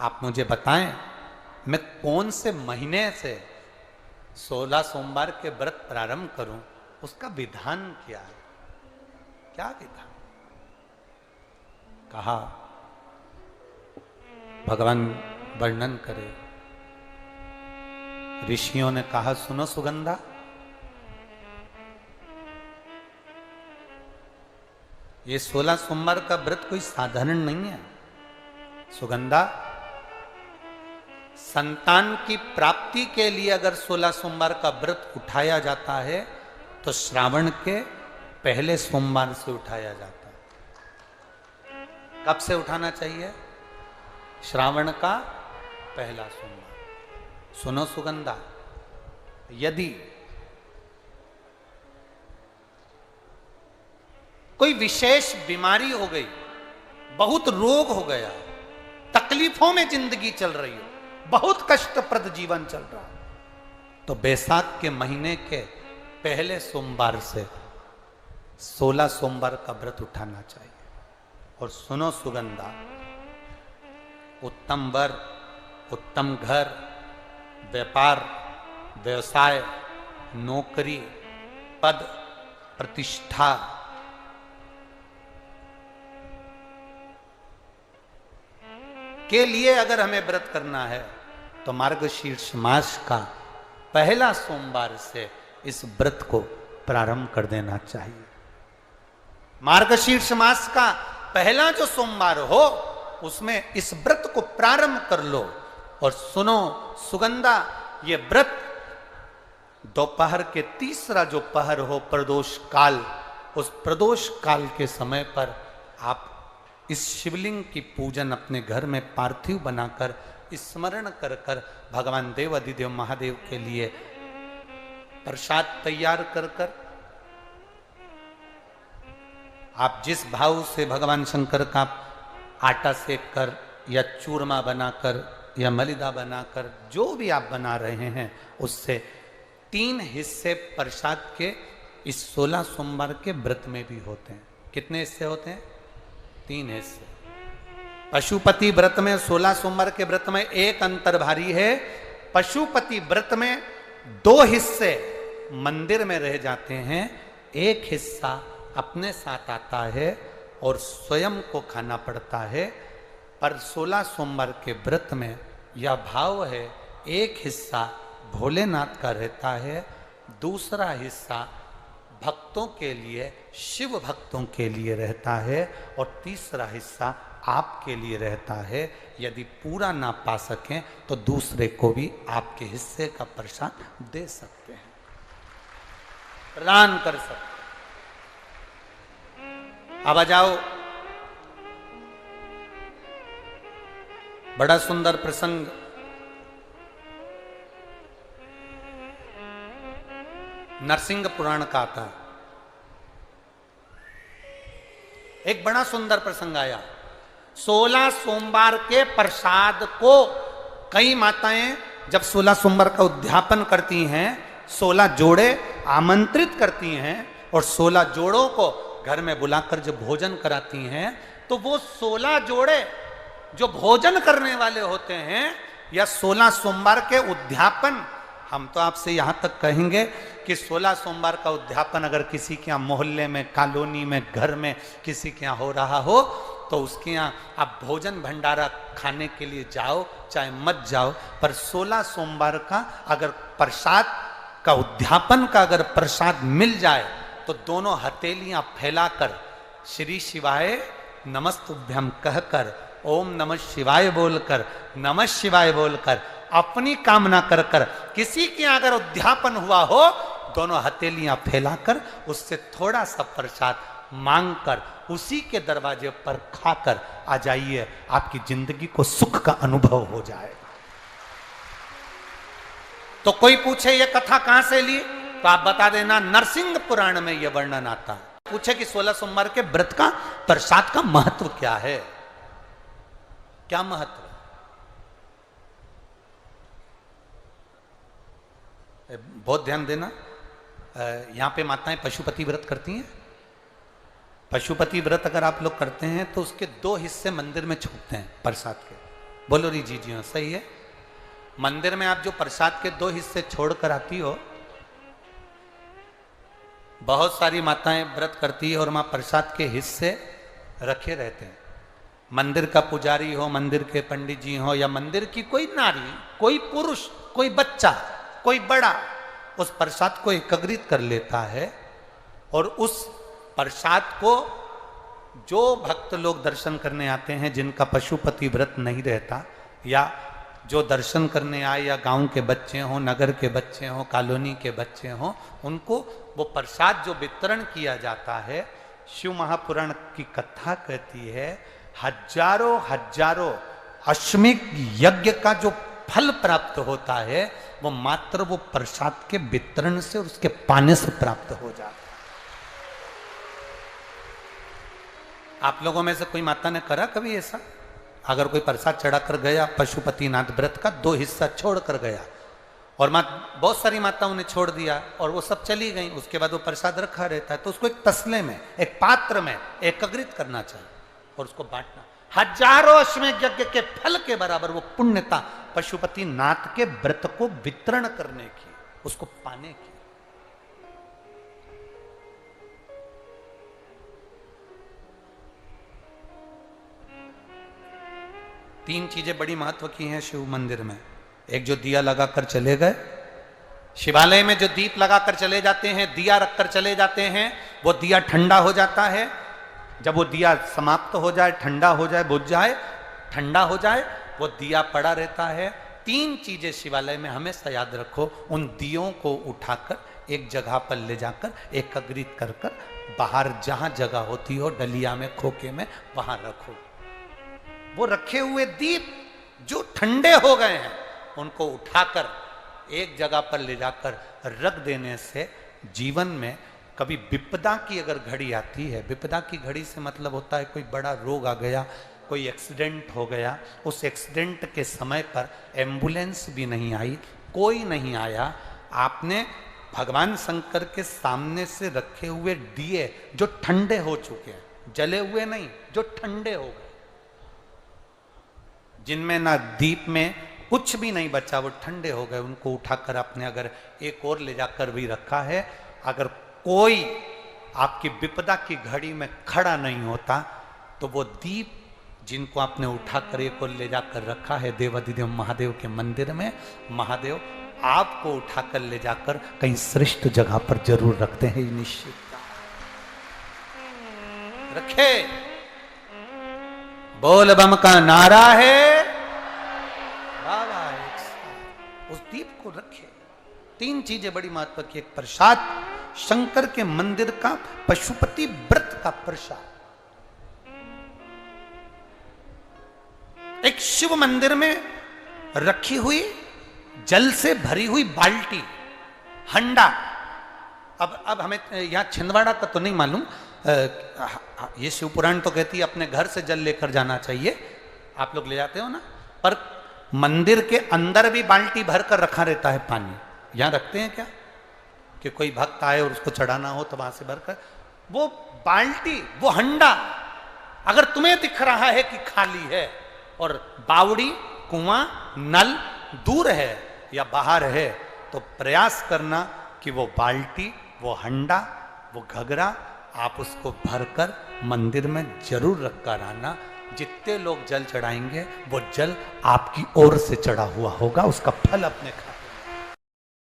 आप मुझे बताएं मैं कौन से महीने से 16 सोमवार के व्रत प्रारंभ करूं, उसका विधान क्या है? क्या विधान? कहा भगवान वर्णन करे। ऋषियों ने कहा सुनो सुगंधा, ये 16 सोमवार का व्रत कोई साधारण नहीं है। सुगंधा, संतान की प्राप्ति के लिए अगर 16 सोमवार का व्रत उठाया जाता है तो श्रावण के पहले सोमवार से उठाया जाता है। कब से उठाना चाहिए? श्रावण का पहला सोमवार। सुनो सुगंधा, यदि कोई विशेष बीमारी हो गई, बहुत रोग हो गया, तकलीफों में जिंदगी चल रही हो, बहुत कष्टप्रद जीवन चल रहा, तो बैसाख के महीने के पहले सोमवार से 16 सोमवार का व्रत उठाना चाहिए। और सुनो सुगंधा, उत्तम वर, उत्तम घर, व्यापार, व्यवसाय, नौकरी, पद, प्रतिष्ठा, के लिए अगर हमें व्रत करना है तो मार्गशीर्ष मास का पहला सोमवार से इस व्रत को प्रारंभ कर देना चाहिए। मार्गशीर्ष मास का पहला जो सोमवार हो उसमें इस व्रत को प्रारंभ कर लो। और सुनो सुगंधा, ये व्रत दोपहर के तीसरा जो पहर हो, प्रदोष काल, उस प्रदोष काल के समय पर आप इस शिवलिंग की पूजन अपने घर में पार्थिव बनाकर स्मरण कर कर भगवान देव अधिदेव महादेव के लिए प्रसाद तैयार कर कर, आप जिस भाव से भगवान शंकर का आटा सेक कर या चूरमा बनाकर या मलिदा बनाकर जो भी आप बना रहे हैं, उससे 3 हिस्से प्रसाद के इस 16 सोमवार के व्रत में भी होते हैं। कितने हिस्से होते हैं? 3 हिस्से। पशुपति व्रत में 16 सोमवार के व्रत में एक अंतर भारी है। पशुपति व्रत में 2 हिस्से मंदिर में रह जाते हैं, एक हिस्सा अपने साथ आता है और स्वयं को खाना पड़ता है। पर 16 सोमवार के व्रत में यह भाव है, एक हिस्सा भोलेनाथ का रहता है, दूसरा हिस्सा भक्तों के लिए, शिव भक्तों के लिए रहता है, और तीसरा हिस्सा आपके लिए रहता है। यदि पूरा ना पा सकें तो दूसरे को भी आपके हिस्से का प्रसाद दे सकते हैं, प्रदान कर सकते हैं। अब आ जाओ, बड़ा सुंदर प्रसंग। नरसिंह पुराण का आता है। एक बड़ा सुंदर प्रसंग आया। 16 सोमवार के प्रसाद को कई माताएं जब 16 सोमवार का उद्यापन करती हैं, 16 जोड़े आमंत्रित करती हैं और 16 जोड़ों को घर में बुलाकर जब भोजन कराती हैं, तो वो 16 जोड़े जो भोजन करने वाले होते हैं या 16 सोमवार के उद्यापन, हम तो आपसे यहां तक कहेंगे कि 16 सोमवार का उद्यापन अगर किसी के यहाँ मोहल्ले में, कॉलोनी में, घर में किसी के यहाँ हो रहा हो तो उसके यहाँ आप भोजन भंडारा खाने के लिए जाओ चाहे मत जाओ, पर 16 सोमवार का अगर प्रसाद का उद्यापन का अगर प्रसाद मिल जाए तो दोनों हथेलियां फैलाकर श्री शिवाय नमस्तुभ्यम कहकर, ओम नमः शिवाय बोलकर, नमः शिवाय बोलकर, अपनी कामना कर कर, किसी के अगर उद्यापन हुआ हो, दोनों हथेलियां फैलाकर उससे थोड़ा सा प्रसाद मांगकर उसी के दरवाजे पर खाकर आ जाइए, आपकी जिंदगी को सुख का अनुभव हो जाए। तो कोई पूछे ये कथा कहां से ली, तो आप बता देना नरसिंह पुराण में यह वर्णन आता है। पूछे कि 16 सोमवार के व्रत का प्रसाद का महत्व क्या है, क्या महत्व? बहुत ध्यान देना, यहां पे माताएं पशुपति व्रत करती हैं। पशुपति व्रत अगर आप लोग करते हैं तो उसके 2 हिस्से मंदिर में छूटते हैं प्रसाद के। बोलो री जी जी हाँ सही है। मंदिर में आप जो प्रसाद के 2 हिस्से छोड़कर आती हो, बहुत सारी माताएं व्रत करती है और वहां प्रसाद के हिस्से रखे रहते हैं। मंदिर का पुजारी हो, मंदिर के पंडित जी हो, या मंदिर की कोई नारी, कोई पुरुष, कोई बच्चा, कोई बड़ा, उस प्रसाद को एकत्रित कर लेता है और उस प्रसाद को जो भक्त लोग दर्शन करने आते हैं, जिनका पशुपति व्रत नहीं रहता, या जो दर्शन करने आए, या गांव के बच्चे हों, नगर के बच्चे हों, कॉलोनी के बच्चे हों, उनको वो प्रसाद जो वितरण किया जाता है, शिव महापुराण की कथा कहती है हजारों हजारों अश्वमेध यज्ञ का जो फल प्राप्त होता है वो मात्र वो प्रसाद के वितरण से और उसके पाने से प्राप्त हो जाता है। आप लोगों में से कोई माता ने करा कभी ऐसा? अगर कोई प्रसाद चढ़ाकर गया, पशुपतिनाथ व्रत का 2 हिस्सा छोड़कर गया, और बहुत सारी माताओं ने छोड़ दिया और वो सब चली गई, उसके बाद वो प्रसाद रखा रहता है, तो उसको एक तसले में, एक पात्र में एकत्रित करना चाहिए और उसको बांटना। हजारों अश्वमेध यज्ञ के फल के बराबर वो पुण्यता पशुपतिनाथ के व्रत को वितरण करने की, उसको पाने की। तीन चीजें बड़ी महत्व की हैं शिव मंदिर में। एक जो दिया लगाकर चले गए, शिवालय में जो दीप लगाकर चले जाते हैं, दिया रखकर चले जाते हैं, वो दिया ठंडा हो जाता है। जब वो दिया समाप्त हो जाए, ठंडा हो जाए, बुझ जाए, ठंडा हो जाए, वो दिया पड़ा रहता है। 3 चीजें शिवालय में हमेशा याद रखो। उन दियों को उठाकर एक जगह पर ले जाकर एकत्रित कर कर बाहर जहां जगह होती हो, डलिया में, खोखे में, वहां रखो। वो रखे हुए दीप जो ठंडे हो गए हैं उनको उठाकर एक जगह पर ले जाकर रख देने से जीवन में कभी विपदा की अगर घड़ी आती है, विपदा की घड़ी से मतलब होता है कोई बड़ा रोग आ गया, कोई एक्सीडेंट हो गया, उस एक्सीडेंट के समय पर एम्बुलेंस भी नहीं आई, कोई नहीं आया, आपने भगवान शंकर के सामने से रखे हुए दिए जो ठंडे हो चुके हैं, जले हुए नहीं, जो ठंडे हो गए, जिनमें ना दीप में कुछ भी नहीं बचा, वो ठंडे हो गए, उनको उठाकर आपने अगर एक और ले जाकर भी रखा है, अगर कोई आपकी विपदा की घड़ी में खड़ा नहीं होता तो वो दीप जिनको आपने उठाकर एक और ले जाकर रखा है देवाधिदेव महादेव के मंदिर में, महादेव आपको उठाकर ले जाकर कहीं श्रेष्ठ जगह पर जरूर रखते हैं, निश्चित रखे। बोल बम का नारा है, बाबा उस दीप को रखे। 3 चीजें बड़ी महत्व की। एक प्रसाद, शंकर के मंदिर का पशुपति व्रत का प्रसाद। एक शिव मंदिर में रखी हुई जल से भरी हुई बाल्टी, हंडा। अब हमें यहां छिंदवाड़ा का तो नहीं मालूम, ये शिव पुराण तो कहती है अपने घर से जल लेकर जाना चाहिए, आप लोग ले जाते हो ना, पर मंदिर के अंदर भी बाल्टी भरकर रखा रहता है पानी। यहां रखते हैं क्या कि कोई भक्त आए और उसको चढ़ाना हो तो वहां से भरकर, वो बाल्टी, वो हंडा अगर तुम्हें दिख रहा है कि खाली है और बावड़ी, कुआं, नल दूर है या बाहर है, तो प्रयास करना कि वो बाल्टी, वो हंडा, वो घगरा आप उसको भरकर मंदिर में जरूर रखकर आना। जितने लोग जल चढ़ाएंगे वो जल आपकी ओर से चढ़ा हुआ होगा, उसका फल अपने खाते।